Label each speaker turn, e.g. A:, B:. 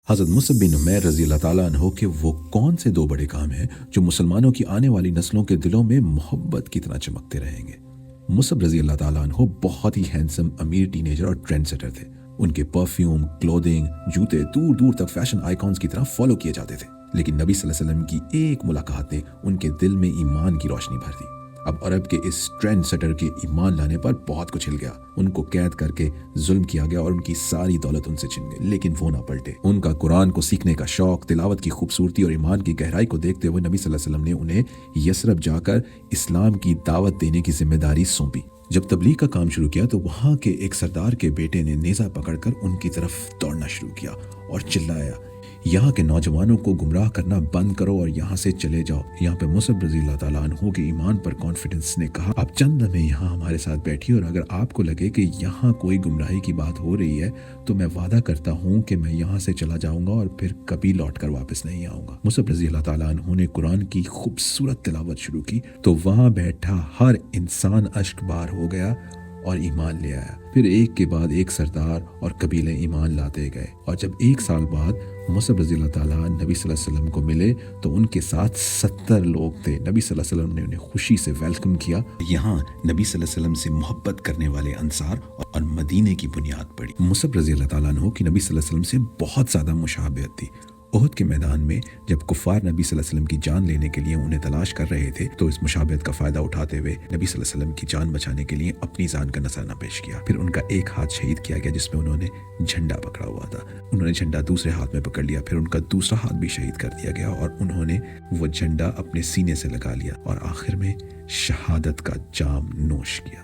A: حضرت مصعب بن عمیر رضی اللہ تعالیٰ عنہ کے وہ کون سے دو بڑے کام ہیں جو مسلمانوں کی آنے والی نسلوں کے دلوں میں محبت کی طرح چمکتے رہیں گے؟ مصعب رضی اللہ تعالیٰ عنہ بہت ہی ہینڈسم امیر ٹینیجر اور ٹرینڈ سیٹر تھے۔ ان کے پرفیوم، کلودنگ، جوتے دور دور تک فیشن آئیکونز کی طرح فالو کیے جاتے تھے، لیکن نبی صلی اللہ علیہ وسلم کی ایک ملاقات نے ان کے دل میں ایمان کی روشنی بھر دی۔ اب عرب کے اس ٹرینڈ سیٹر کے ایمان لانے پر بہت کچھ ہل گیا۔ ان کو قید کر کے ظلم کیا گیا اور ان کی ساری دولت ان سے چھن گئی، لیکن وہ نہ پلٹے۔ ان کا قرآن کو سیکھنے کا شوق، تلاوت کی خوبصورتی اور ایمان کی گہرائی کو دیکھتے ہوئے نبی صلی اللہ علیہ وسلم نے انہیں یثرب جا کر اسلام کی دعوت دینے کی ذمہ داری سونپی۔ جب تبلیغ کا کام شروع کیا تو وہاں کے ایک سردار کے بیٹے نے نیزہ پکڑ کر ان کی طرف دوڑنا شروع کیا اور چلایا، یہاں کے نوجوانوں کو گمراہ کرنا بند کرو اور یہاں سے چلے جاؤ۔ یہاں پہ مصعب رضی اللہ تعالیٰ عنہ کے ایمان پر کانفیڈنس نے کہا، آپ چند لمحے یہاں ہمارے ساتھ بیٹھیے اور اگر آپ کو لگے کہ یہاں کوئی گمراہی کی بات ہو رہی ہے تو میں وعدہ کرتا ہوں کہ میں یہاں سے چلا جاؤں گا اور پھر کبھی لوٹ کر واپس نہیں آؤں گا۔ مصعب رضی اللہ تعالیٰ عنہ نے قرآن کی خوبصورت تلاوت شروع کی تو وہاں بیٹھا ہر انسان اشک بار ہو گیا اور ایمان لے آیا۔ پھر ایک کے بعد ایک سردار اور قبیلے ایمان لاتے گئے، اور جب 1 سال بعد مصعب رضی اللہ تعالیٰ نبی صلی اللہ علیہ وسلم کو ملے تو ان کے ساتھ 70 لوگ تھے۔ نبی صلی اللہ علیہ وسلم نے انہیں خوشی سے ویلکم کیا۔ یہاں نبی صلی اللہ علیہ وسلم سے محبت کرنے والے انصار اور مدینے کی بنیاد پڑی۔ مصعب رضی اللہ تعالیٰ عنہ کی نبی صلی اللہ علیہ وسلم سے بہت زیادہ مشابہت تھی۔ احد کے میدان میں جب کفار نبی صلی اللہ علیہ وسلم کی جان لینے کے لیے انہیں تلاش کر رہے تھے تو اس مشابہت کا فائدہ اٹھاتے ہوئے نبی صلی اللہ علیہ وسلم کی جان بچانے کے لیے اپنی جان کا نذرانہ پیش کیا۔ پھر ان کا ایک ہاتھ شہید کیا گیا جس میں انہوں نے جھنڈا پکڑا ہوا تھا، انہوں نے جھنڈا دوسرے ہاتھ میں پکڑ لیا، پھر ان کا دوسرا ہاتھ بھی شہید کر دیا گیا اور انہوں نے وہ جھنڈا اپنے سینے سے لگا لیا اور آخر میں شہادت کا جام نوش کیا۔